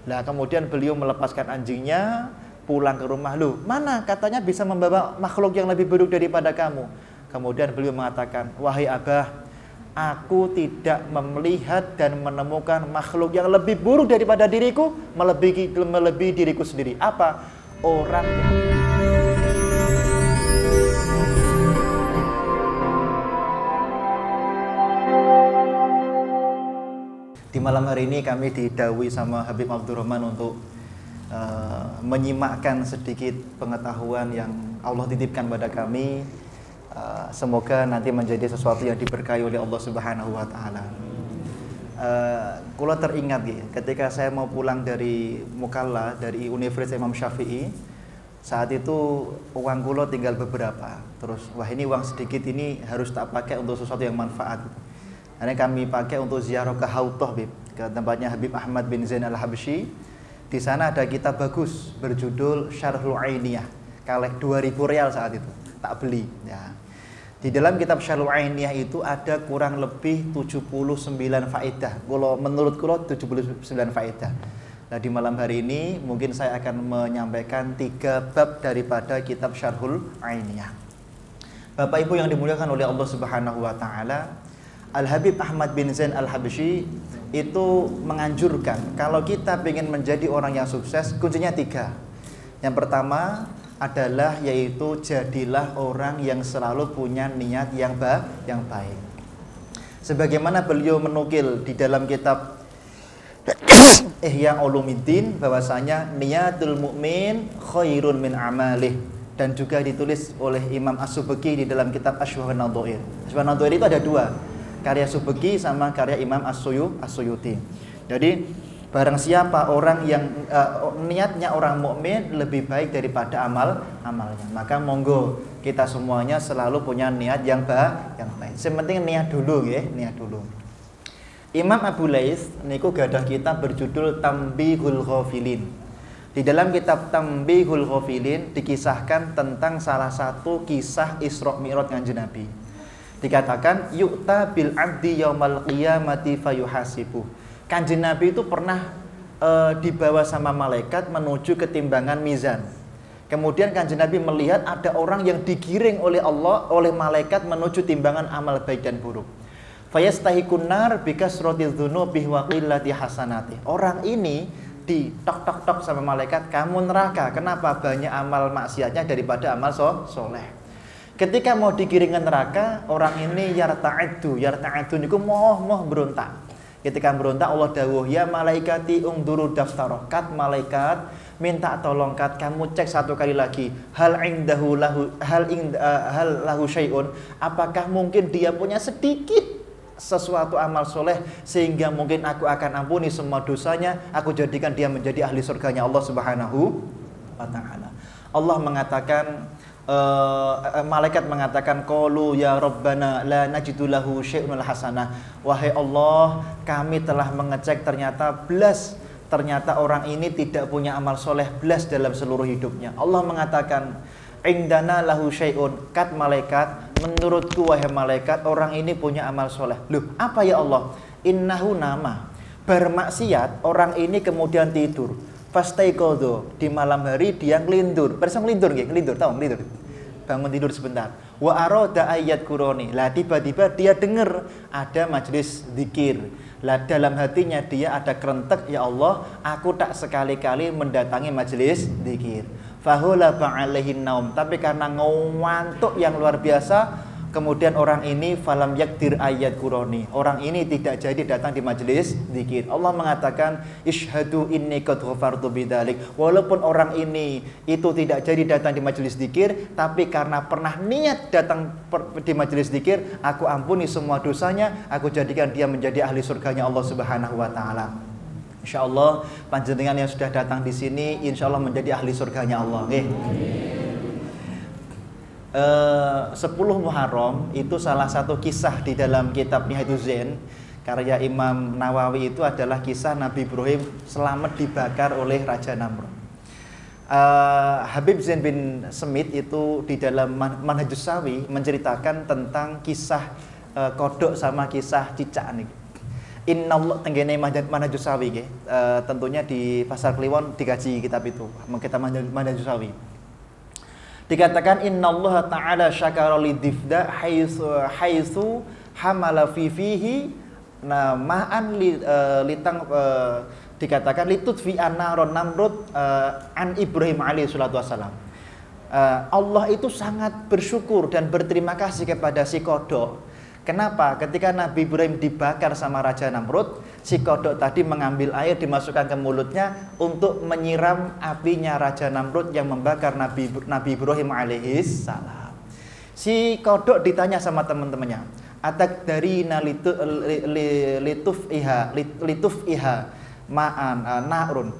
Nah, kemudian beliau melepaskan anjingnya, pulang ke rumah. Loh, mana katanya bisa membawa makhluk yang lebih buruk daripada kamu? Kemudian beliau mengatakan, wahai Abah, aku tidak melihat dan menemukan makhluk yang lebih buruk daripada diriku, melebihi diriku sendiri. Apa? Orang yang... Di malam hari ini kami didhawuhi sama Habib Abdurrahman untuk menyimakkan sedikit pengetahuan yang Allah titipkan pada kami. Semoga nanti menjadi sesuatu yang diberkahi oleh Allah Subhanahu wa taala. Kula teringat ketika saya mau pulang dari Mukalla, dari Universitas Imam Syafi'i. Saat itu uang kula tinggal beberapa. Terus wah, ini uang sedikit ini harus tak pakai untuk sesuatu yang manfaat. Ini kami pakai untuk ziarah ke Hautah, ke tempatnya Habib Ahmad bin Zain Al-Habsyi. Di sana ada kitab bagus berjudul Syarhul Ainiyah. Kalek 2000 rial saat itu, tak beli ya. Di dalam kitab Syarhul Ainiyah itu ada kurang lebih 79 faedah. Kalau menurut kula 79 faedah. Nah, di malam hari ini mungkin saya akan menyampaikan 3 bab daripada kitab Syarhul Ainiyah. Bapak Ibu yang dimuliakan oleh Allah Subhanahu wa taala, Al-Habib Ahmad bin Zain Al-Habsyi itu menganjurkan kalau kita ingin menjadi orang yang sukses, kuncinya 3. Yang pertama adalah yaitu jadilah orang yang selalu punya niat yang baik. Sebagaimana beliau menukil di dalam kitab Ihya Ulumuddin bahwasanya niyatul mukmin khairun min amalih, dan juga ditulis oleh Imam As-Subki di dalam kitab Asybahun Nadhair. Asybahun Nadhair itu ada 2, karya Subki sama karya Imam As-Suyuti. Jadi barang siapa orang yang niatnya orang mukmin lebih baik daripada amalnya, maka monggo kita semuanya selalu punya niat yang baik. Sementing niat dulu ya, niat dulu. Imam Abu Laits niku gadah kitab berjudul Tanbihul Ghafilin. Di dalam kitab Tanbihul Ghafilin dikisahkan tentang salah satu kisah Isra Mi'raj Kanjeng Nabi. Dikatakan yu'ta bil 'abdi yaumal qiyamati fayuhasibu. Kanjeng Nabi itu pernah dibawa sama malaikat menuju ke timbangan mizan. Kemudian Kanjeng Nabi melihat ada orang yang digiring oleh Allah, oleh malaikat menuju timbangan amal baik dan buruk. Fayastahiqun nar bikasratiz dzunubi wa qillati hasanati. Orang ini ditok-tok sama malaikat, kamu neraka. Kenapa? Banyak amal maksiatnya daripada amal soleh. Ketika mau digiring ke neraka, orang ini yarta'addu niku moh berontak. Ketika berontak Allah dawuh, ya malaikati ungduru daftar. Kat malaikat, minta tolong kat, kamu cek satu kali lagi. Hal lahu syai'un, apakah mungkin dia punya sedikit sesuatu amal soleh sehingga mungkin aku akan ampuni semua dosanya, aku jadikan dia menjadi ahli surganya Allah Subhanahu wa taala. Allah mengatakan, malaikat mengatakan, qalu ya rabbana la najidu lahu syai'un hasanah. Wahai Allah, kami telah mengecek ternyata orang ini tidak punya amal soleh belas dalam seluruh hidupnya. Allah mengatakan, indana lahu syai'un, kat malaikat, menurutku wahai malaikat, orang ini punya amal soleh. Loh, apa ya Allah? Innahu nama, bermaksiat orang ini kemudian tidur. Fastaiqadha, di malam hari dia ngelindur. Perso ngelindur nggih, ngelindur, tahu ngelindur. Bangun tidur sebentar. Wa arada ayat Qur'ani. Lah tiba-tiba dia dengar ada majelis zikir. Lah dalam hatinya dia ada kerentek, ya Allah, aku tak sekali-kali mendatangi majelis zikir. Fahulla ba'alaihin naum, tapi karena ngantuk yang luar biasa, kemudian orang ini falam yakdir ayat Qur'ani. Orang ini tidak jadi datang di majelis zikir. Allah mengatakan, ishhadu inni qad ghafartu bidzalik. Walaupun orang ini itu tidak jadi datang di majelis zikir, tapi karena pernah niat datang di majelis zikir, aku ampuni semua dosanya, aku jadikan dia menjadi ahli surganya Allah Subhanahu wa taala. Insyaallah panjenengan yang sudah datang di sini insyaallah menjadi ahli surganya Allah nggih. 10 Muharram itu salah satu kisah di dalam kitab Nihayatuz Zain karya Imam Nawawi. Itu adalah kisah Nabi Ibrahim selamat dibakar oleh Raja Namrud. Habib Zain bin Semit itu di dalam Manhajus Sawi menceritakan tentang kisah kodok sama kisah cicak nih. Innallah tenggene Manhajus Sawi nggih. Tentunya di Pasar Kliwon dikaji kitab itu. Kita Manhajus Sawi. Dikatakan innallaha ta'ala syakara lidifda haitsu hamala fihi ma'an litang dikatakan litutfi anaron namrud an Ibrahim alaihi salatu wassalam. Allah itu sangat bersyukur dan berterima kasih kepada si kodok. Kenapa? Ketika Nabi Ibrahim dibakar sama Raja Namrud, si kodok tadi mengambil air dimasukkan ke mulutnya untuk menyiram apinya Raja Namrud yang membakar Nabi Ibrahim alaihis salam. Si kodok ditanya sama teman-temannya, atak dari lituf iha ma'an narun.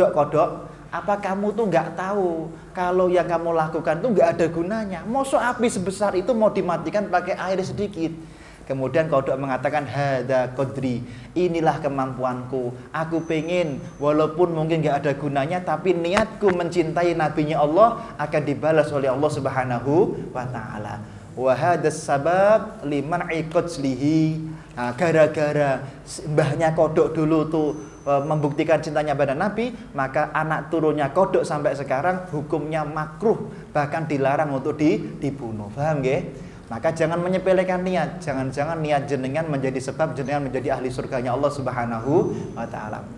Dok kodok, apa kamu tuh nggak tahu kalau yang kamu lakukan tuh nggak ada gunanya? Mosok api sebesar itu mau dimatikan pakai air sedikit? Kemudian kodok mengatakan, hada qadri, inilah kemampuanku. Aku pengen walaupun mungkin nggak ada gunanya, tapi niatku mencintai nabinya Allah akan dibalas oleh Allah Subhanahu wa taala. Wa hadas sabab liman iqatslihi. Nah, gara-gara mbahnya kodok dulu tuh membuktikan cintanya pada Nabi, maka anak turunnya kodok sampai sekarang hukumnya makruh, bahkan dilarang untuk dibunuh. Paham nggih? Maka jangan menyepelekan niat. Jangan-jangan niat jenengan menjadi sebab jenengan menjadi ahli surganya Allah Subhanahu wa taala.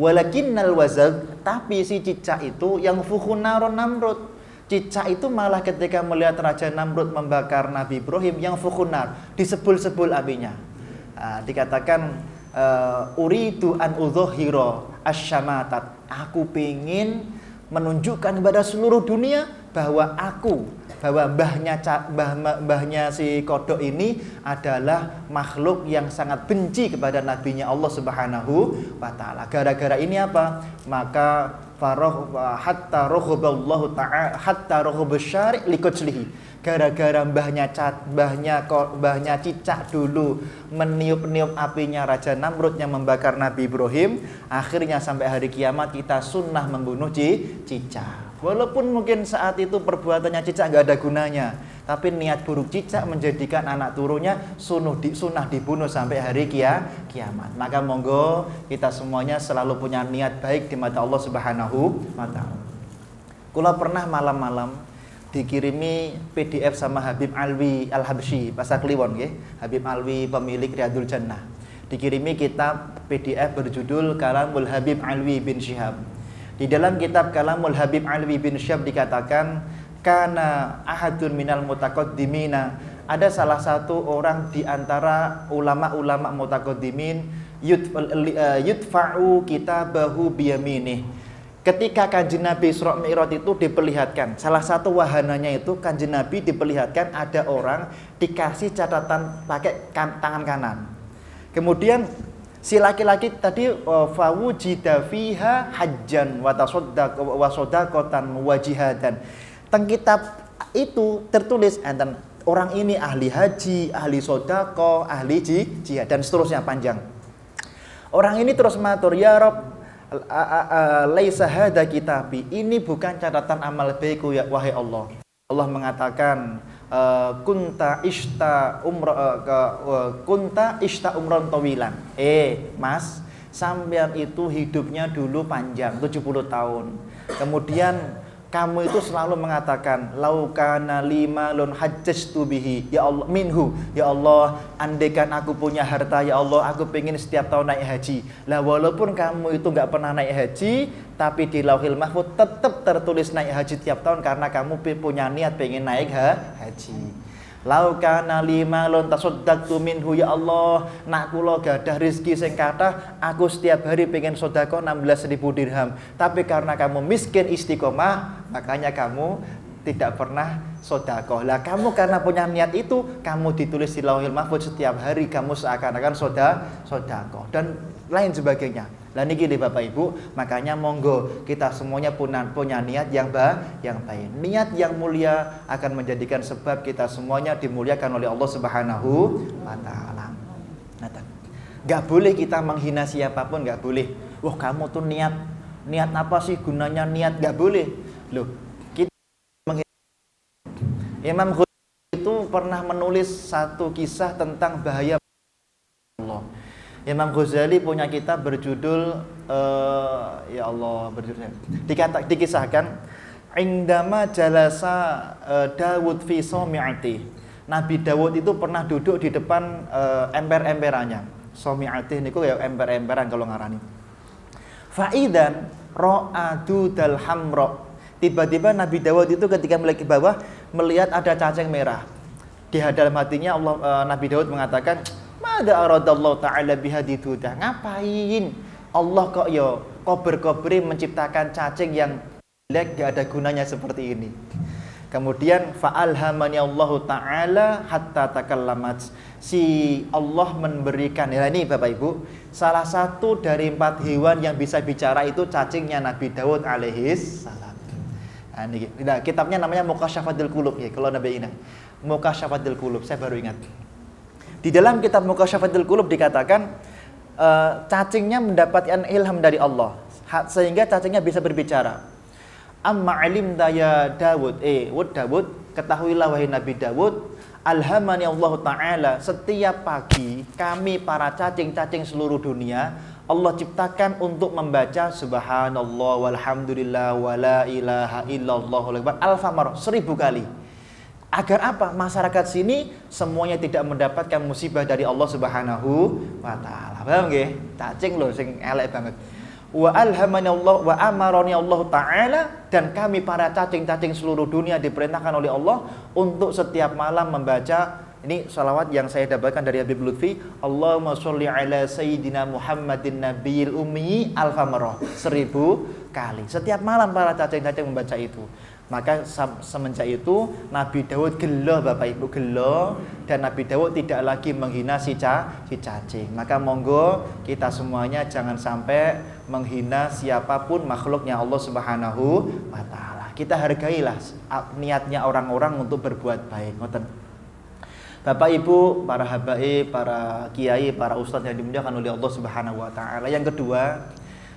Walakinnal wazag, tapi si cicak itu yang fukhunaron Namrud. Cicak itu malah ketika melihat Raja Namrud membakar Nabi Ibrahim yang fukhunar, disebul-sebul apinya. Dikatakan uridu an udzohiro asyamatat. Aku ingin menunjukkan kepada seluruh dunia bahwa mbahnya si kodok ini adalah makhluk yang sangat benci kepada nabinya Allah Subhanahu wa taala. Gara-gara ini apa? Maka hatta rohoballahu ta'ala hatta rohobasyari likojlihi. Gara-gara mbahnya cicak dulu meniup-niup apinya Raja Namrud yang membakar Nabi Ibrahim, akhirnya sampai hari kiamat kita sunnah membunuh cicak. Walaupun mungkin saat itu perbuatannya cicak gak ada gunanya, tapi niat buruk cicak menjadikan anak turunnya sunnah dibunuh sampai hari kiamat. Maka monggo kita semuanya selalu punya niat baik di mata Allah Subhanahu wa taala. Kula pernah malam-malam dikirimi PDF sama Habib Alwi Al-Habsyi Pasar Kliwon nggih. Habib Alwi pemilik Riyadul Jannah. Dikirimi kitab PDF berjudul Kalamul Habib Alwi bin Syihab. Di dalam kitab Kalamul Habib Alwi bin Syihab dikatakan kana ahadun minal mutaqaddimina, ada salah satu orang di antara ulama-ulama mutaqaddimin yudfa'u kitabahu biyaminih. Ketika Kanjeng Nabi Isra Mi'raj itu diperlihatkan, salah satu wahananya itu Kanjeng Nabi diperlihatkan ada orang dikasih catatan pakai tangan kanan. Kemudian si laki-laki tadi fawujida fiha hajjan wa tasaddaq wa shadaqatan wa jihadan. Teng kitab itu tertulis enten orang ini ahli haji, ahli sedekah, ahli jihad dan seterusnya panjang. Orang ini terus matur, ya Rabb, laisa hada kitabi, ini bukan catatan amal baikku ya wahai Allah. Allah mengatakan kunta ishta umron tawilan. Mas, sampean itu hidupnya dulu panjang 70 tahun. Kemudian kamu itu selalu mengatakan laukana lima lun hajjastu bihi ya Allah minhu, ya Allah andaikan aku punya harta ya Allah aku pengen setiap tahun naik haji. Lah walaupun kamu itu nggak pernah naik haji, tapi di Lauhil Mahfuz tetap tertulis naik haji tiap tahun karena kamu punya niat pengen naik haji. Laukana lima lun tasaddaqtu minhu ya Allah, nak kula gadah rezeki sing kathah, aku setiap hari pengen sedekah 16.000 dirham. Tapi karena kamu miskin istiqomah, makanya kamu tidak pernah sedekah. Lah kamu karena punya niat itu, kamu ditulis di Lauhil Mahfuz setiap hari kamu seakan-akan sedekah dan lain sebagainya. Lah niki Bapak Ibu, makanya monggo kita semuanya punya niat yang baik. Niat yang mulia akan menjadikan sebab kita semuanya dimuliakan oleh Allah Subhanahu wa taala. Enggak boleh kita menghina siapapun, enggak boleh. Wah, kamu tuh niat apa sih gunanya niat? Enggak boleh. Loh, kita Imam Ghazali itu pernah menulis satu kisah tentang bahaya Allah. Imam Ghazali punya kitab berjudul ya Allah, berjudul dikisahkan indama jalasa Dawud fi somi'ati. Nabi Dawud itu pernah duduk di depan ember-emberannya. Somi'ati niku ya ember-emberan kalau ngarani. Faidan ra'adu dal hamra. Tiba-tiba Nabi Dawud itu ketika melihat ke bawah melihat ada cacing merah. Di dalam hatinya Nabi Dawud mengatakan, "Mada aradallahu ta'ala bihadidudah." Ngapain Allah kok ya kober-koberi menciptakan cacing yang jelek gak ada gunanya seperti ini. Kemudian fa'alhamani Allahu ta'ala hatta takallamat. Si Allah memberikan, ya ini Bapak Ibu, salah satu dari 4 hewan yang bisa bicara itu cacingnya Nabi Dawud alaihis salam. Nah, kitabnya namanya Muqasyafatul Qulub ya, kalau Nabi ingat. Muqasyafatul Qulub, saya baru ingat. Di dalam kitab Muqasyafatul Qulub dikatakan cacingnya mendapatkan ilham dari Allah sehingga cacingnya bisa berbicara. Amma alim daya Dawud, Dawud, ketahuilah wahai Nabi Dawud, alhamani Allah Ta'ala, setiap pagi kami para cacing-cacing seluruh dunia Allah ciptakan untuk membaca subhanallah walhamdulillah wala ilaha illallah alfa marrah, 1000 kali. Agar apa? Masyarakat sini semuanya tidak mendapatkan musibah dari Allah Subhanahu wa taala. Paham nggih? Cacing lho sing elek banget. Wa alhamani Allah wa amarani Allah taala, dan kami para cacing-cacing seluruh dunia diperintahkan oleh Allah untuk setiap malam membaca ini salawat yang saya dapatkan dari Habib Lutfi, Allahumma sholli ala sayyidina Muhammadin nabiyil ummi alfa marrah, 1000 kali. Setiap malam para cacing-cacing membaca itu. Maka semenjak itu Nabi Dawud gelo Bapak Ibu, gelo, dan Nabi Dawud tidak lagi menghina si cacing. Maka monggo kita semuanya jangan sampai menghina siapapun makhluknya Allah Subhanahu wa taala. Kita hargailah niatnya orang-orang untuk berbuat baik. Ngoten. Bapak Ibu, para habaib, para kiai, para ustadz yang dimuliakan oleh Allah Subhanahu wa taala. Yang kedua,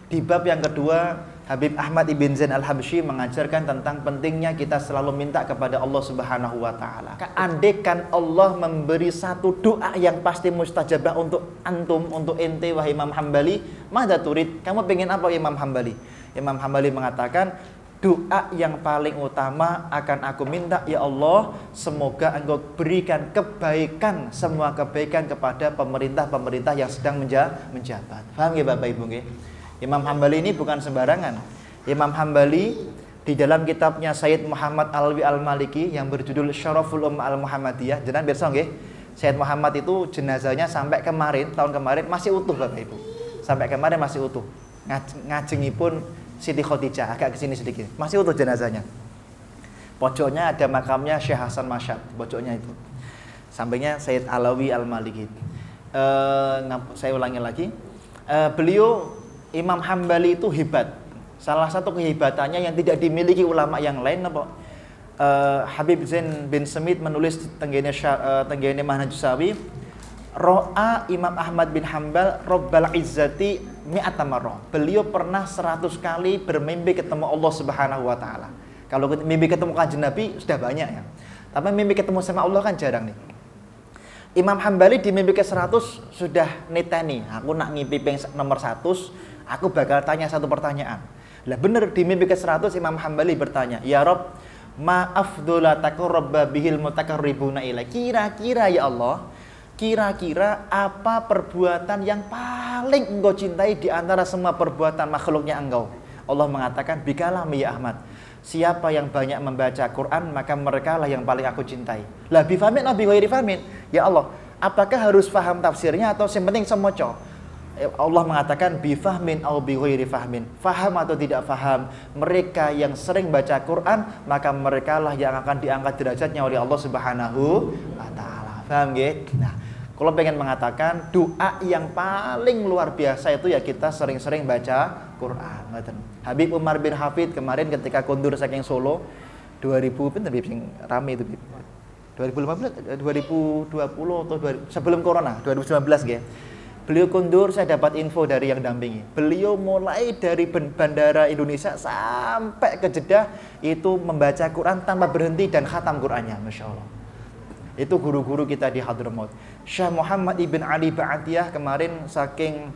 di bab yang kedua, Habib Ahmad Ibn Zain Al-Habsyi mengajarkan tentang pentingnya kita selalu minta kepada Allah Subhanahu wa taala. Andaikan Allah memberi satu doa yang pasti mustajabah untuk antum, untuk ente wahai Imam Hambali, madza turid? Kamu pengen apa Imam Hambali? Imam Hambali mengatakan, doa yang paling utama akan aku minta, ya Allah, semoga Engkau berikan kebaikan, semua kebaikan kepada pemerintah-pemerintah yang sedang menjabat. Paham ya Bapak Ibu nggih? Imam Hambali ini bukan sembarangan. Imam Hambali di dalam kitabnya Sayyid Muhammad Alwi Al-Maliki yang berjudul Syaraful Ummah Al-Muhammadiyah, jenengan pirsa nggih, Sayyid Muhammad itu jenazahnya sampai kemarin, tahun kemarin masih utuh Bapak Ibu. Sampai kemarin masih utuh. Ngajengipun Siti Khadijah, agak kesini sedikit, masih utuh jenazahnya. Pojoknya ada makamnya Syekh Hasan Masyad, pojoknya itu. Sampingnya Sayyid Alawi Al-Maliki. Saya ulangi lagi. Beliau Imam Hambali itu hebat. Salah satu kehebatannya yang tidak dimiliki ulama yang lain apa? Habib Zain bin Semit menulis tenggene Manhaj Sawi, Ro'a Imam Ahmad bin Hambal Rabbal Izzati mi'ata marrah. Beliau pernah 100 kali bermimpi ketemu Allah Subhanahu wa taala. Kalau mimpi ketemu Kanjeng Nabi sudah banyak ya. Tapi mimpi ketemu sama Allah kan jarang nih. Imam Hambali di mimpi ke-100 sudah niteni, aku nak ngimpi nomor 100, aku bakal tanya satu pertanyaan. Lah bener di mimpi ke-100 Imam Hambali bertanya, "Ya Rabb, ma afdhala taqarraba bihil mutakarribuna ila." Kira-kira ya Allah, kira-kira apa perbuatan yang paling engkau cintai di antara semua perbuatan makhluknya engkau? Allah mengatakan, "Bikalami ya Ahmad. Siapa yang banyak membaca Quran, maka merekalah yang paling aku cintai." Lah bifahmin atau bighairi fahmin? Ya Allah, apakah harus paham tafsirnya atau yang penting semoco? Allah mengatakan bifahmin atau bighairi fahmin. Faham atau tidak faham, mereka yang sering baca Quran, maka merekalah yang akan diangkat derajatnya oleh Allah Subhanahu wa taala. Paham nggih? Nah, kalau pengen mengatakan doa yang paling luar biasa itu ya kita sering-sering baca Quran. Habib Umar bin Hafid kemarin ketika kondur saking Solo 2000 pinten sing rame itu 2015 2020 atau sebelum corona 2019 nggih. Beliau kondur, saya dapat info dari yang dampingi. Beliau mulai dari bandara Indonesia sampai ke Jeddah itu membaca Quran tanpa berhenti dan khatam Qurannya, Masya Allah. Itu guru-guru kita di Hadramaut. Syekh Muhammad Ibn Ali Ba'atiyah kemarin saking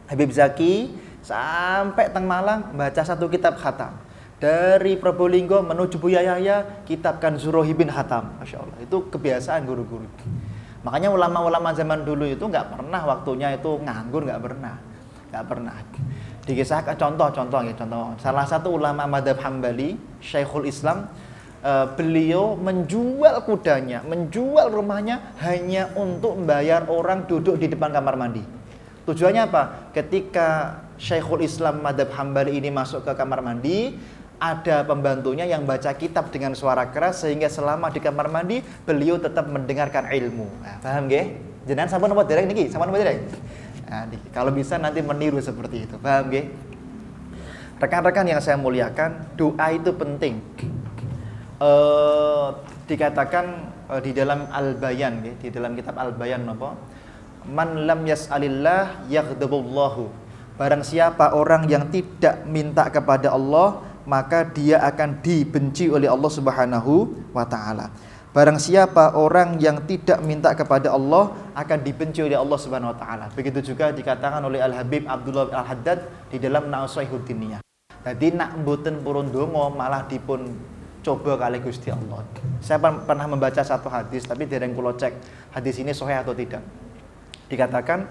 Habib Zaki sampai teng Malang baca satu kitab khatam. Dari Probolinggo menuju Buya Yahya kitab Kanzurohi bin Khatam. Masya Allah, itu kebiasaan guru-guru. Makanya ulama-ulama zaman dulu itu nggak pernah waktunya itu nganggur, nggak pernah. Dikisahkan contoh. Salah satu ulama madhab Hambali, Syekhul Islam, beliau menjual kudanya, menjual rumahnya hanya untuk membayar orang duduk di depan kamar mandi. Tujuannya apa? Ketika Syekhul Islam madhab Hambali ini masuk ke kamar mandi, ada pembantunya yang baca kitab dengan suara keras sehingga selama di kamar mandi beliau tetap mendengarkan ilmu. Nah, paham nggih? Jenengan sampun napa dereng niki? Sampun napa dereng? Nah, kalau bisa nanti meniru seperti itu. Paham nggih? Rekan-rekan yang saya muliakan, doa itu penting. Dikatakan di dalam Al-Bayan nggih, di dalam kitab Al-Bayan napa? Man lam yas'alillah yaghdabullahu. Barang siapa orang yang tidak minta kepada Allah, maka dia akan dibenci oleh Allah Subhanahu wa taala. Barang siapa orang yang tidak minta kepada Allah akan dibenci oleh Allah Subhanahu wa taala. Begitu juga dikatakan oleh Al-Habib Abdullah Al-Haddad di dalam Nasihatud Diniyah. Jadi nak mboten purun donga malah dipun coba kali Gusti Allah. Saya pernah membaca satu hadis tapi dereng kula cek hadis ini sahih atau tidak. Dikatakan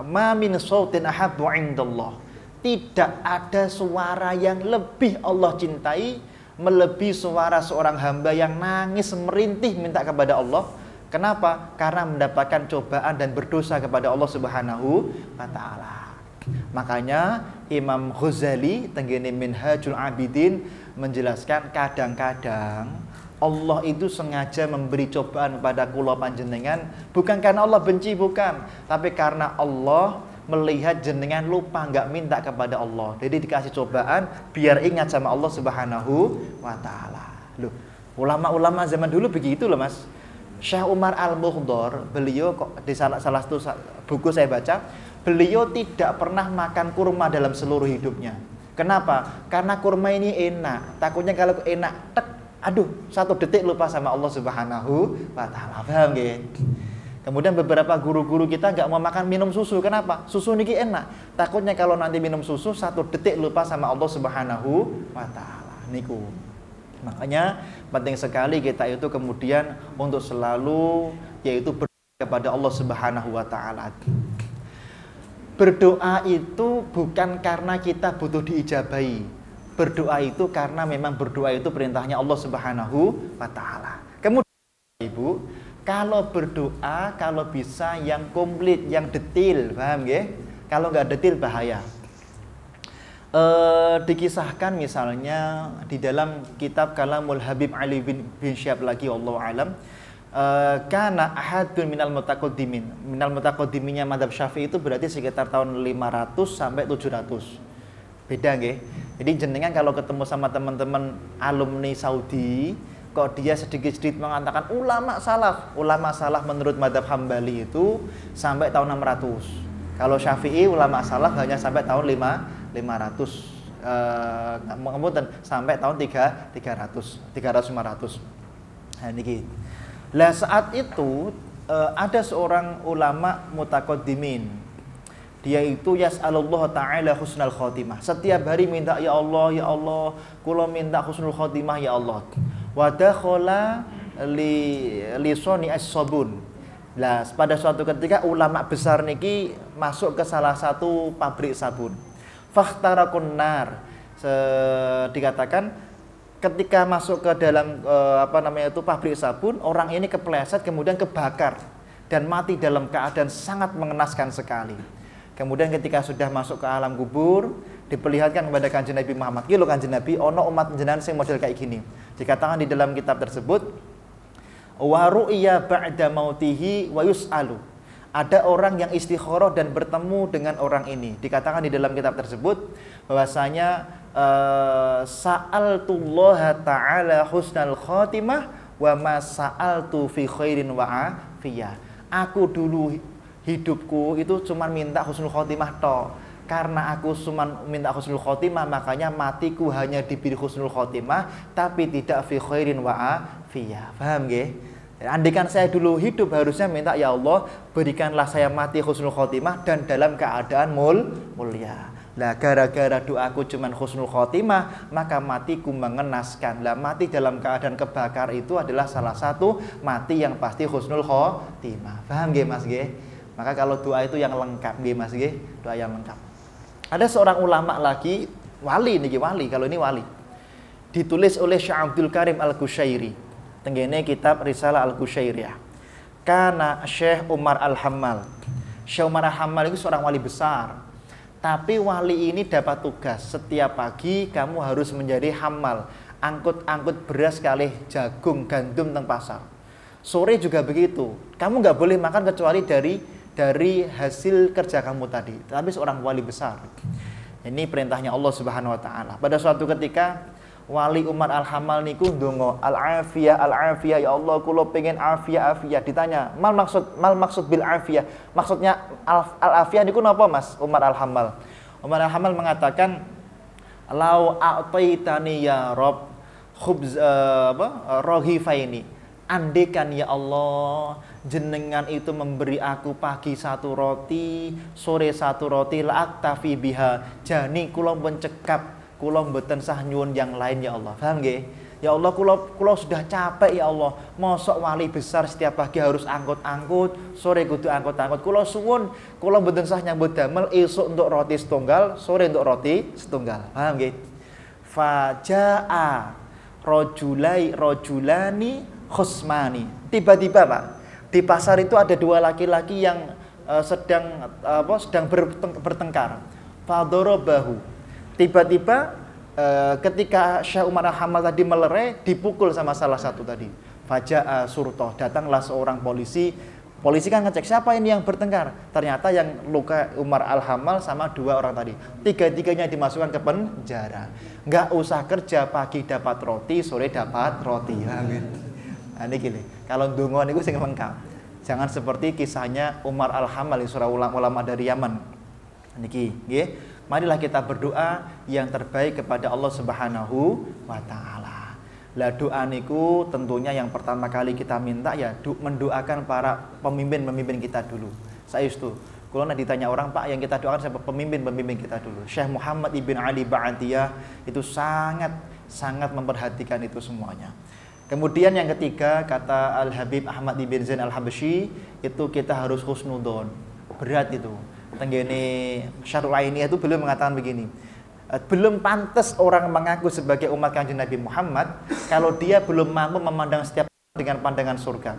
ma min sautin ahabbu indallah. Tidak ada suara yang lebih Allah cintai melebihi suara seorang hamba yang nangis merintih minta kepada Allah. Kenapa? Karena mendapatkan cobaan dan berdosa kepada Allah Subhanahu wa taala. Makanya Imam Ghazali tenggene Minhajul Abidin menjelaskan kadang-kadang Allah itu sengaja memberi cobaan kepada kula panjenengan bukan karena Allah benci, bukan, tapi karena Allah melihat jenengan lupa nggak minta kepada Allah. Jadi dikasih cobaan biar ingat sama Allah Subhanahu wa taala. Loh, ulama-ulama zaman dulu begitu loh, Mas. Syekh Umar Al-Mukhdar, beliau kok di salah satu buku saya baca, beliau tidak pernah makan kurma dalam seluruh hidupnya. Kenapa? Karena kurma ini enak. Takutnya kalau enak, satu detik lupa sama Allah Subhanahu wa taala. Paham nggih? Kemudian beberapa guru-guru kita nggak mau makan minum susu. Kenapa? Susu niki enak. Takutnya kalau nanti minum susu satu detik lupa sama Allah Subhanahu wa taala. Niku. Makanya penting sekali kita itu kemudian untuk selalu yaitu berdoa kepada Allah Subhanahu wa taala. Berdoa itu bukan karena kita butuh diijabahi. Berdoa itu karena memang berdoa itu perintahnya Allah Subhanahu wa taala. Kemudian Ibu, kalau berdoa, kalau bisa yang komplit, yang detail, paham nggih? Kalau nggak detail bahaya. Dikisahkan misalnya di dalam kitab Kalamul Habib Ali bin Syihab lagi, wallahu alam, kana ahadun minal mutaqaddiminnya madzhab Syafi'i itu berarti sekitar tahun 500 sampai 700. Beda nggih. Jadi jenengan kalau ketemu sama teman-teman alumni Saudi, kok dia sedikit-sedikit mengatakan ulama salaf menurut madzhab Hambali itu sampai tahun 600. Kalau Syafi'i ulama salaf hanya sampai tahun 500. Kemudian sampai tahun 300 500. Nah niki. Lah saat itu ada seorang ulama mutaqaddimin. Dia itu yas'alullah ta'ala husnul khotimah. Setiap hari minta, ya Allah, kula minta husnul khotimah ya Allah. Wa dakhala li soni as-sabun. Lah pada suatu ketika ulama besar niki masuk ke salah satu pabrik sabun. Fakhtarakun nar. Dikatakan ketika masuk ke dalam pabrik sabun, orang ini kepleset kemudian kebakar dan mati dalam keadaan sangat mengenaskan sekali. Kemudian ketika sudah masuk ke alam kubur, diperlihatkan kepada Kanjeng Nabi Muhammad, "Iki lho Kanjeng Nabi, ono umat jenengan sing model kayak gini." Dikatakan di dalam kitab tersebut, "Wa ru'ya ba'da mautihi wa yus'alu." Ada orang yang istikharah dan bertemu dengan orang ini. Dikatakan di dalam kitab tersebut bahwasanya sa'altullaha ta'ala husnal khotimah wa ma sa'altu fi khairin wa afiyah. Aku dulu hidupku itu cuma minta husnul khotimah toh. Karena aku cuma minta husnul khotimah, makanya matiku hanya diberi husnul khotimah tapi tidak fi khairin wa afiyah. Paham nggih? Andaikan saya dulu hidup harusnya minta, ya Allah berikanlah saya mati husnul khotimah dan dalam keadaan mulia. Lah gara-gara doaku cuman husnul khotimah, maka matiku mengenaskan. Lah mati dalam keadaan kebakar itu adalah salah satu mati yang pasti husnul khotimah. Paham nggih Mas nggih? Maka kalau doa itu yang lengkap nggih Mas nggih, doa yang lengkap. Ada seorang ulama lagi, wali niki wali, kalau ini wali. Ditulis oleh Syekh Abdul Karim Al-Qushairi. Tenggene kitab Risalah Al-Qushairiyah. Karena Syekh Umar Al-Hammal. Syekh Umar Al-Hammal itu seorang wali besar. Tapi wali ini dapat tugas, setiap pagi kamu harus menjadi hammal, angkut-angkut beras kali jagung, gandum teng pasar. Sore juga begitu. Kamu nggak boleh makan kecuali dari hasil kerja kamu tadi. Tapi seorang wali besar. Ini perintahnya Allah Subhanahu wa taala. Pada suatu ketika Wali Umar Al-Hammal niku ndonga al-afiyah ya Allah kula pengen afiyah. Ditanya, mal maksud bil afiyah? Maksudnya al-afiyah niku napa Mas Umar Al-Hammal? Umar Al-Hammal mengatakan, "Lau a'taitani ya Rabb khubz raghifaini." Andekan ya Allah jenengan itu memberi aku pagi satu roti, sore satu roti, la'aktafi biha. Jani kula mencekap, kula mboten sah nyuwun yang lain ya Allah. Paham nggih? Ya Allah kula sudah capek ya Allah. Mosok wali besar setiap pagi harus angkut-angkut, sore kudu angkut-angkut. Kula suwun, kula mboten sah nyambut damel esuk untuk roti setunggal, sore untuk roti setunggal. Paham nggih? Fajaa rajulani khusmani. Tiba-tiba Pak, di pasar itu ada dua laki-laki yang sedang bertengkar. Fadorobahu. Tiba-tiba ketika Syekh Umar Al-Hammal tadi melerai, dipukul sama salah satu tadi. Faja'a surtoh, datanglah seorang polisi. Polisi kan ngecek siapa ini yang bertengkar. Ternyata yang luka Umar Al-Hammal sama dua orang tadi. Tiga-tiganya dimasukkan ke penjara. Nggak usah kerja, pagi dapat roti, sore dapat roti. Amin. Nah ini gini, kalau ndonga niku sing lengkap. Jangan seperti kisahnya Umar Al-Hammal, seorang ulama dari Yaman. Niki, nggih. Marilah kita berdoa yang terbaik kepada Allah Subhanahu wa taala. Lah doa niku tentunya yang pertama kali kita minta ya mendoakan para pemimpin kita dulu. Saestu. Kalau ditanya orang, Pak, yang kita doakan siapa? Pemimpin kita dulu. Syekh Muhammad Ibn Ali Ba'atiyah itu sangat memperhatikan itu semuanya. Kemudian yang ketiga, kata Al-Habib Ahmad Ibn Zain Al-Habsyi, itu kita harus husnudzon. Berat itu. Tenggene Syarul Ainiyah itu beliau mengatakan begini, belum pantas orang mengaku sebagai umat Kanjeng Nabi Muhammad kalau dia belum mampu memandang setiap dengan pandangan surga.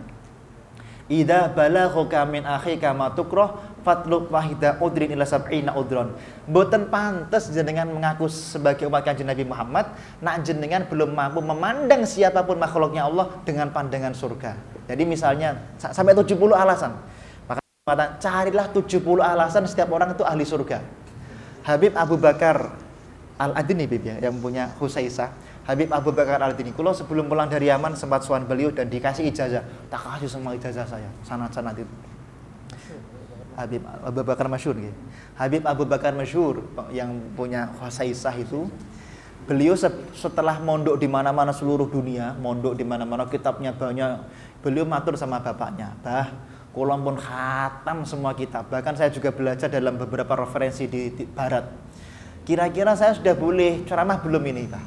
Idza balagha min akhika ma tukrah fatlub wahida udrin ila sab'ina udron. Mboten pantes jenengan mengaku sebagai umat Kanjeng Nabi Muhammad nak jenengan belum mampu memandang siapapun makhluknya Allah dengan pandangan surga. Jadi misalnya sampai 70 alasan. Maka carilah 70 alasan setiap orang itu ahli surga. Habib Abu Bakar Al-Adini ya, yang punya Husaisah. Habib Abu Bakar Al-Adini. Kalau sebelum pulang dari Yaman sempat sowan beliau dan dikasih ijazah. Tak kasih semua ijazah saya. Sanad-sanad itu. Habib Abu Bakar masyhur gitu. Habib Abu Bakar masyhur yang punya Husaisah itu. Beliau setelah mondok di mana-mana seluruh dunia, mondok di mana-mana, kitabnya banyak. Beliau matur sama bapaknya, "Bah, kula pun khatam semua kitab. Bahkan saya juga belajar dalam beberapa referensi di barat. Kira-kira saya sudah boleh ceramah belum ini, Pak?"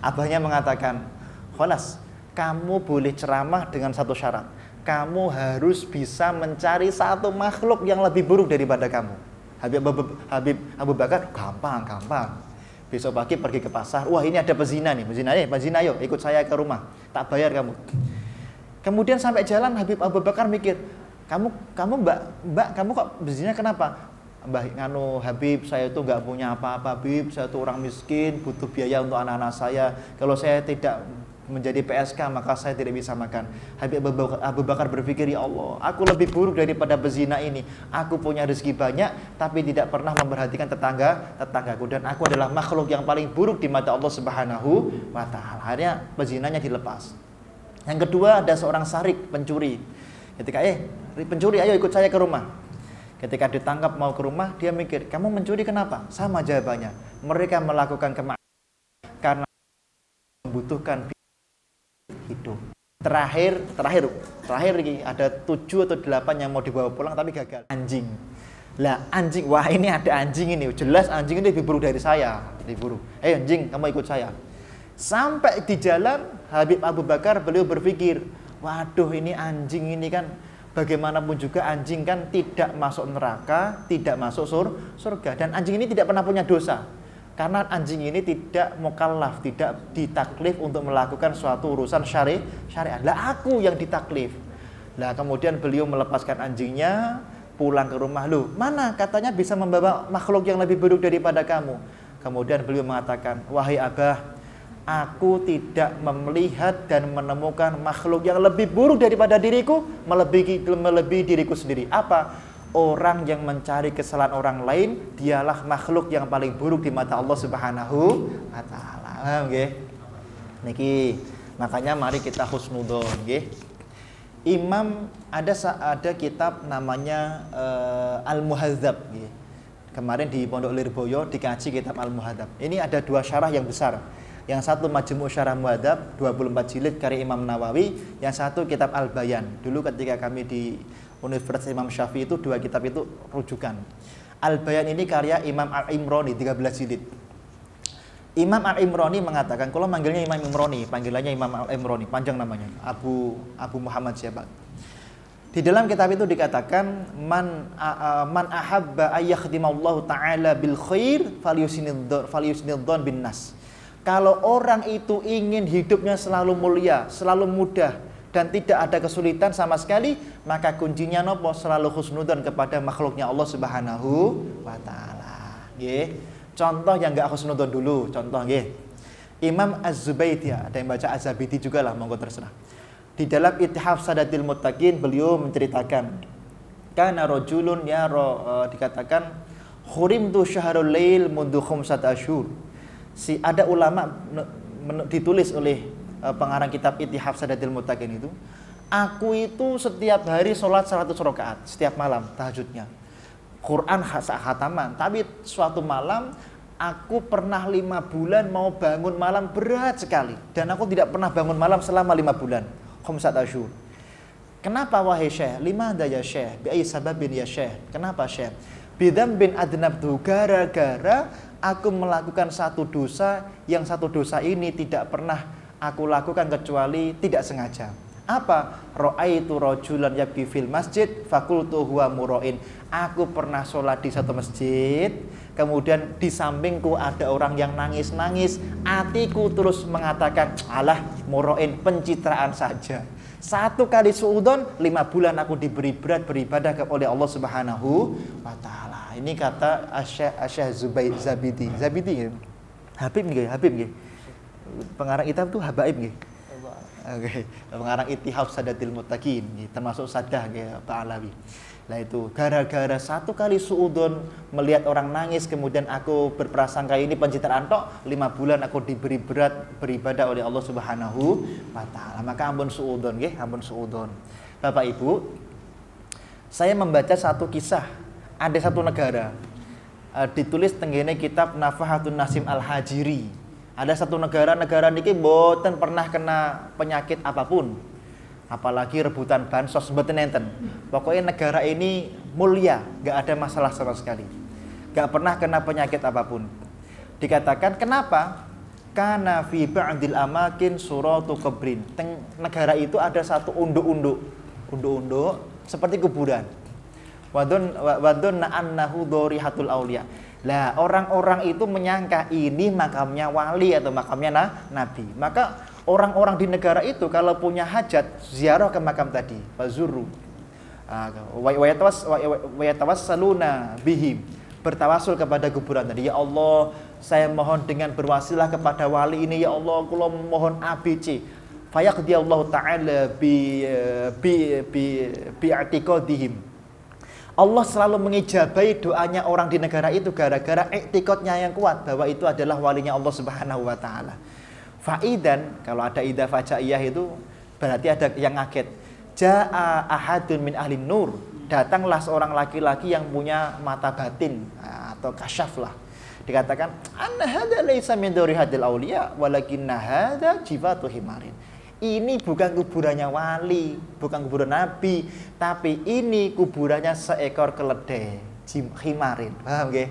Abahnya mengatakan, "Khalas, kamu boleh ceramah dengan satu syarat. Kamu harus bisa mencari satu makhluk yang lebih buruk daripada kamu." Habib Abu Bakar, gampang. Besok pagi pergi ke pasar, wah ini ada pezina nih, pezina yuk ikut saya ke rumah, tak bayar kamu. Kemudian sampai jalan Habib Abu Bakar mikir, kamu mbak kamu kok bezina kenapa? Mbah nganu Habib, saya itu nggak punya apa-apa Habib, saya itu orang miskin, butuh biaya untuk anak-anak saya. Kalau saya tidak menjadi PSK maka saya tidak bisa makan. Habib Abu Bakar berpikir, ya Allah, aku lebih buruk daripada bezina ini. Aku punya rezeki banyak tapi tidak pernah memperhatikan tetanggaku, dan aku adalah makhluk yang paling buruk di mata Allah Subhanahu wa taala. Akhirnya bezinanya dilepas. Yang kedua, ada seorang sarik pencuri. Ketika pencuri, ayo ikut saya ke rumah. Ketika ditangkap mau ke rumah, dia mikir, kamu mencuri kenapa? Sama jawabannya. Mereka melakukan kemaksiatan karena membutuhkan hidup. Terakhir ini ada 7 atau 8 yang mau dibawa pulang tapi gagal. Anjing. Lah anjing, wah ini ada anjing ini. Jelas anjing ini diburu dari saya, diburu. Anjing, kamu ikut saya. Sampai di jalan Habib Abu Bakar beliau berpikir, waduh ini anjing ini kan bagaimanapun juga anjing kan tidak masuk neraka, tidak masuk surga, dan anjing ini tidak pernah punya dosa. Karena anjing ini tidak mukallaf, tidak ditaklif untuk melakukan suatu urusan syariat. Lah aku yang ditaklif. Lah kemudian beliau melepaskan anjingnya, pulang ke rumah. Loh, mana katanya bisa membawa makhluk yang lebih buruk daripada kamu. Kemudian beliau mengatakan, wahai Abah, aku tidak melihat dan menemukan makhluk yang lebih buruk daripada diriku, melebihi diriku sendiri. Apa? Orang yang mencari kesalahan orang lain, dialah makhluk yang paling buruk di mata Allah Subhanahu wa taala. Nggih. Niki, makanya mari kita husnudzon, nggih. Imam ada kitab namanya Al-Muhadzab, nggih. Kemarin di Pondok Lirboyo dikaji kitab Al-Muhadzab. Ini ada 2 syarah yang besar. Yang satu Majmu' Syarah Muhadzab 24 jilid karya Imam Nawawi, yang satu kitab Al-Bayan. Dulu ketika kami di Universitas Imam Syafi'i itu 2 kitab itu rujukan. Al-Bayan ini karya Imam Al-Imrani 13 jilid. Imam Al-Imrani mengatakan, kalau manggilnya Imam Imrani, panggilannya Imam Al-Imrani, panjang namanya, Abu Muhammad siapa. Di dalam kitab itu dikatakan man ahabba ayyakhdimallahu ta'ala bil khair falyusnidzon bin nas. Kalau orang itu ingin hidupnya selalu mulia, selalu mudah, dan tidak ada kesulitan sama sekali, maka kuncinya nopo? Selalu husnudzon kepada makhluknya Allah Subhanahu wa taala. Nggih. Contoh yang enggak husnudzon dulu, contoh nggih. Imam Az-Zubaydi, ada yang baca Az-Zabidi juga lah, monggo terserah. Di dalam Ithaf Sadatil Muttaqin beliau menceritakan, kana rajulun dikatakan khurimtu syahrul lail mundu khamsat asyhur. Ada ulama ditulis oleh pengarang kitab Ithaf Sadatil Muttaqin itu, aku itu setiap hari sholat 100 rakaat setiap malam tahajudnya, Quran khataman, tapi suatu malam aku pernah 5 bulan mau bangun malam berat sekali, dan aku tidak pernah bangun malam selama 5 bulan. Khamsat asyhur. Kenapa wahai Syekh? Limadha ya Syekh? Bi ayyi sababin ya Syekh? Kenapa Syekh? Bidzambin adnabtu, gara-gara aku melakukan satu dosa, yang satu dosa ini tidak pernah aku lakukan kecuali tidak sengaja. Apa? Ra'aitu rajulan yabki fil masjid faqultu huwa mura'in. Aku pernah sholat di satu masjid, kemudian di sampingku ada orang yang nangis-nangis. Hatiku terus mengatakan, alah mura'in, pencitraan saja. 1 kali suudon, 5 bulan aku diberi berat beribadah oleh Allah Subhanahu wa taala. Ini kata Syekh Zabidi. Zabidi. Habib nggih. Pengarang kitab itu Habaib nggih. Oke, pengarang Ithaf Sadatil Muttaqin, termasuk Sadah nggih Pak Alawi. Nah itu gara-gara 1 kali suudon melihat orang nangis, kemudian aku berprasangka ini pencitraan tok, 5 bulan aku diberi berat beribadah oleh Allah Subhanahu wa taala. Maka ampun suudon nggih, ampun suudon. Bapak Ibu, saya membaca satu kisah. Ada satu negara ditulis tenggene kitab Nafahatun Nasim Al-Hajiri. Ada satu negara niki mboten pernah kena penyakit apapun, apalagi rebutan bansos mboten enten. Pokoknya negara ini mulia, enggak ada masalah sama sekali. Enggak pernah kena penyakit apapun. Dikatakan kenapa? Kana fi ba'dil amakin suratu qabrin. Negara itu ada satu unduk-unduk seperti kuburan. Wadun annahu dorihatul auliya. Lah orang-orang itu menyangka ini makamnya wali atau makamnya nabi. Maka orang-orang di negara itu kalau punya hajat ziarah ke makam tadi, fazuru. Wa yatawassaluna bihim. Bertawasul kepada kuburan tadi. Ya Allah, saya mohon dengan berwasilah kepada wali ini, ya Allah, kula mohon ABC. Fayaqdiyallahu ta'ala bi i'tiqadihim. Allah selalu mengijabahi doanya orang di negara itu gara-gara i'tiqadnya yang kuat bahwa itu adalah walinya Allah Subhanahu wa taala. Faidan, kalau ada idza fajaiyah itu berarti ada yang ngaget. Jaa ahadun min ahli nur, datanglah seorang laki-laki yang punya mata batin atau kasyaf lah. Dikatakan anna hadza laisa min duri hadil auliya walakinna hadza jifatu himarin. Ini bukan kuburannya wali, bukan kuburan nabi, tapi ini kuburannya seekor keledai, khimarin. Paham nggih?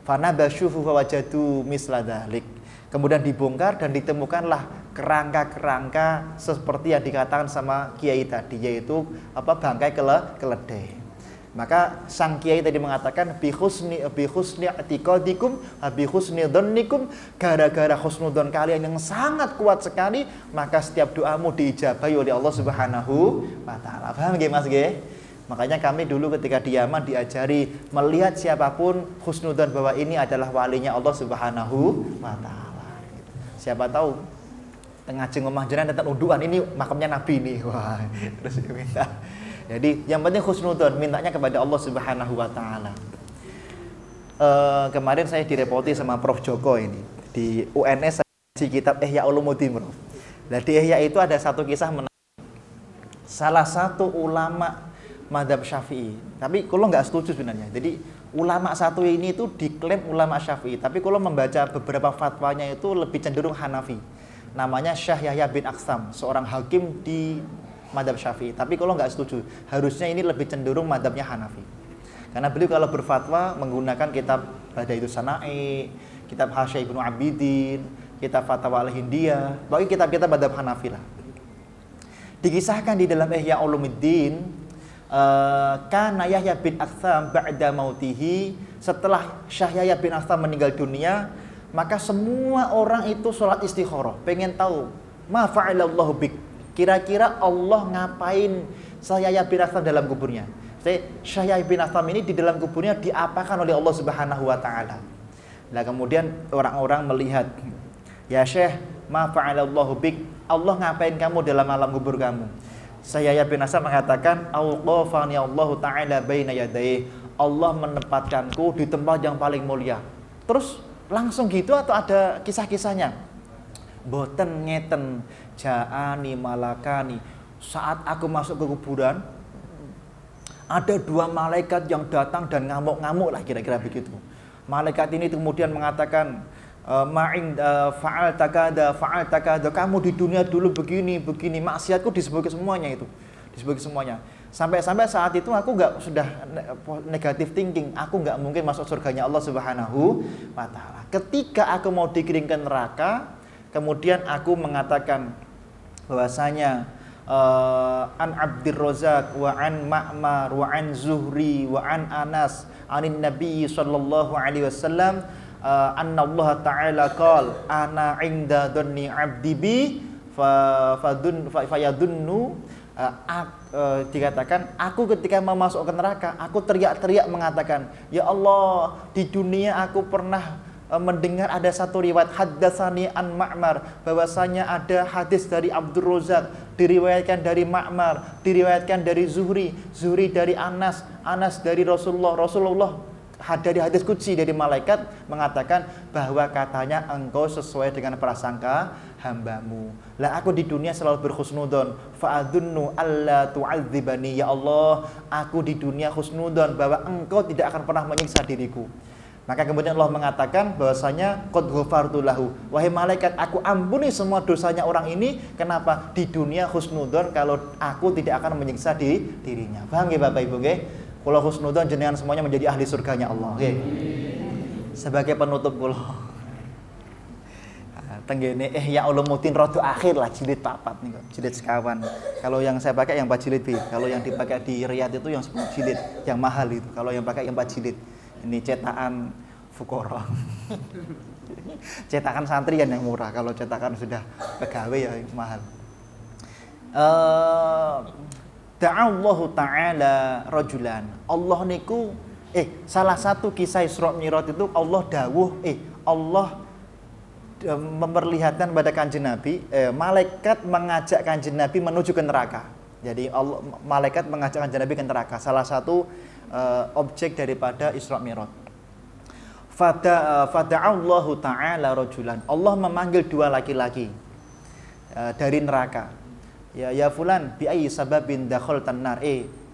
Fana basyuhu fawajadu misla dzalik. Kemudian dibongkar dan ditemukanlah kerangka-kerangka seperti yang dikatakan sama kiai tadi, yaitu bangkai keledai. Maka sang kiai tadi mengatakan bi husni i'tiqadikum bi husni dzannikum, gara-gara husnudzon kalian yang sangat kuat sekali, maka setiap doamu diijabahi oleh Allah Subhanahu wa taala. Paham nggih Mas nggih? Makanya kami dulu ketika di Yaman diajari melihat siapapun husnudzon bahwa ini adalah walinya Allah Subhanahu wa taala. Siapa tahu tengah omah jenengan datang unduan, ini makamnya Nabi nih. Wah, terus minta. Jadi yang penting husnudzon, mintanya kepada Allah Subhanahu wa taala. Kemarin saya direpoti sama Prof Joko ini di UNS di kitab Ihya Ulumuddin, Prof. Nah, di Ihya itu ada satu kisah menarik. Salah satu ulama mazhab Syafi'i. Tapi kalau nggak setuju sebenarnya. Jadi ulama satu ini itu diklaim ulama Syafi'i, tapi kalau membaca beberapa fatwanya itu lebih cenderung Hanafi. Namanya Syekh Yahya bin Aksam, seorang hakim di mazhab Syafi'i. Tapi kalau nggak setuju, harusnya ini lebih cenderung mazhabnya Hanafi. Karena beliau kalau berfatwa menggunakan kitab Badaidus Sana'i, kitab Hasyah Ibnu Abidin, kitab Fatwa Al-Hindiyah, bagi kitab-kitab mazhab Hanafi lah. Dikisahkan di dalam Ihya Ulumuddin, kana Yahya bin Aksam ba'da mautihi, setelah Syekh Yahya bin Aksam meninggal dunia, maka semua orang itu sholat istikharah, pengen tahu ma fa'alallahu bik, kira-kira Allah ngapain Syekh Yahya bin Aksam dalam kuburnya. Syekh Yahya bin Aksam ini di dalam kuburnya diapakan oleh Allah Subhanahu wa taala. Nah, kemudian orang-orang melihat, ya Syekh, ma fa'alallahu bik, Allah ngapain kamu dalam alam kubur kamu? Syekh Yahya bin Aksam mengatakan, auqafani Allah taala baina yadayhi, Allah menempatkanku di tempat yang paling mulia. Terus langsung gitu atau ada kisah-kisahnya? Boten ngeten, ja'ani malakani, saat aku masuk ke kuburan ada dua malaikat yang datang dan ngamuk-ngamuk lah, kira-kira begitu. Malaikat ini kemudian mengatakan, fa'al takada, kamu di dunia dulu begini, maksiatku disebut semuanya itu, disebut semuanya. Sampai saat itu aku sudah negatif thinking, aku nggak mungkin masuk surganya Allah Subhanahu wa taala. Ketika aku mau dikirim ke neraka, kemudian aku mengatakan bahwasanya an Abdir Razak wa an Ma'mar wa an Zuhri wa an Anas anin Nabi sallallahu alaihi wasallam anna Allah ta'ala qala ana 'inda dhanni 'abdi bi fayadunnu, dikatakan aku ketika mau masuk ke neraka aku teriak-teriak mengatakan, ya Allah, di dunia aku pernah mendengar ada satu riwayat haddatsani an Ma'mar, bahwasanya ada hadis dari Abdur Razak, diriwayatkan dari Ma'mar, diriwayatkan dari Zuhri dari Anas dari Rasulullah dari hadis qudsi dari malaikat mengatakan bahwa katanya engkau sesuai dengan prasangka hambamu. Lah aku di dunia selalu berhusnudzon, fa'adunnu alla tu'adzibani, ya Allah, aku di dunia husnudzon bahwa engkau tidak akan pernah menyiksa diriku. Maka kemudian Allah mengatakan bahwasanya qad ghafartu lahu, wahai malaikat, aku ampuni semua dosanya orang ini. Kenapa? Di dunia husnudzon kalau aku tidak akan menyiksa dirinya. Paham nggih Bapak Ibu nggih? Kula husnudzon jenengan semuanya menjadi ahli surganya Allah nggih. Sebagai penutup kula tenggene Ihya Ulumuddin rada akhir lah, jilid 4 niku, jilid sekawan. Kalau yang saya pakai yang 4 jilid B. Kalau yang dipakai di Riyadh itu yang 10 jilid, yang mahal itu. Kalau yang pakai yang 4 jilid. Ini cetakan Fuqara. Cetakan santri kan yang murah, kalau cetakan sudah pegawai ya mahal. Ta'allahu ta'ala rajulan. Allah niku salah satu kisah Isra Mi'raj itu Allah dawuh Allah memperlihatkan pada Kanjeng Nabi, malaikat mengajak Kanjeng Nabi menuju ke neraka. Jadi malaikat mengajak Kanjeng Nabi ke neraka. Salah satu objek daripada Isra Mi'raj. Fada'allahu ta'ala rajulan. Allah memanggil dua laki-laki dari neraka. Ya fulan bi ayyi sababin dakhaltan nar.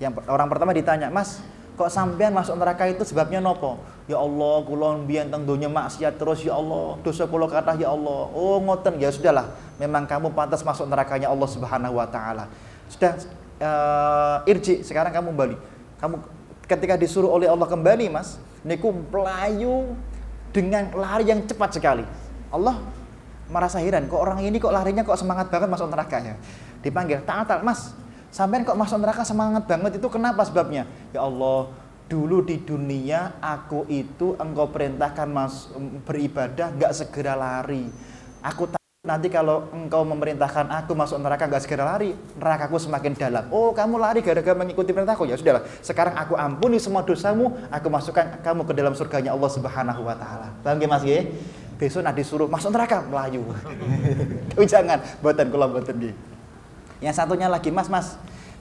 Yang orang pertama ditanya, "Mas, kok sampean masuk neraka itu sebabnya nopo? Ya Allah, kula mbiyen teng donya maksiat terus ya Allah, dosa kula kathah ya Allah. Oh, ngoten. Ya sudahlah, memang kamu pantas masuk nerakanya Allah Subhanahu wa taala. Sudah irji, sekarang kamu kembali. Kamu ketika disuruh oleh Allah kembali, Mas, niku melayu dengan lari yang cepat sekali. Allah merasa heran, kok orang ini kok larinya kok semangat banget masuk neraka ya. Dipanggil, "Ta'al, Mas, sampean kok masuk neraka semangat banget itu kenapa sebabnya?" "Ya Allah, dulu di dunia aku itu engkau perintahkan beribadah enggak segera lari. Aku nanti kalau engkau memerintahkan aku masuk neraka enggak segera lari, nerakaku semakin dalam." "Oh, kamu lari gara-gara mengikuti perintahku. Ya sudahlah, sekarang aku ampuni semua dosamu, aku masukkan kamu ke dalam surganya Allah Subhanahu wa taala." Paham nggih, Mas nggih? Besok nak disuruh masuk neraka melayu. Oh, jangan, mboten kula mboten nggih. Yang satunya lagi, Mas,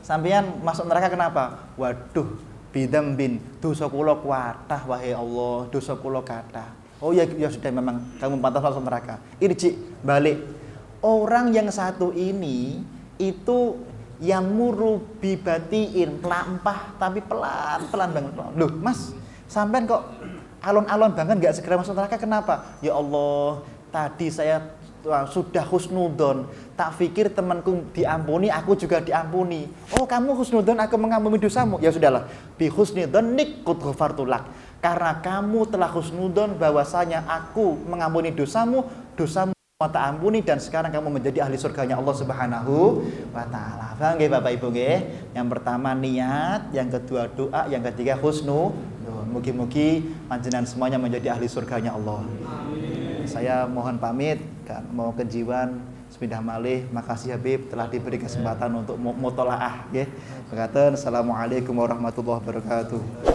sampeyan masuk neraka kenapa? "Waduh, bidambin, dosa kula kuatah wahai Allah, dosa kula kathah." "Oh ya, ya sudah, memang kamu pantas masuk neraka." Irji, balik. Orang yang satu ini itu yang muru bibatiin, melampah tapi pelan-pelan banget. "Loh, Mas, sampean kok alon-alon banget enggak segera masuk neraka kenapa?" "Ya Allah, tadi saya sudah husnudon, tak pikir temanku diampuni, aku juga diampuni." "Oh, kamu husnudon, aku mengampuni dosamu." "Ya sudahlah, bi husnudon nikut ghafartulak." Karena kamu telah husnudon bahwasanya aku mengampuni dosamu tak ampuni dan sekarang kamu menjadi ahli surganya Allah Subhanahu wa taala. Paham nggih Bapak Ibu nggih? Yang pertama niat, yang kedua doa, yang ketiga husnudon. Mugi-mugi panjenengan semuanya menjadi ahli surganya Allah. Saya mohon pamit dan mau kejiwan sepindah malih. Makasih Habib telah diberi kesempatan untuk mutolaah nggih. Mekaten, assalamualaikum warahmatullahi wabarakatuh.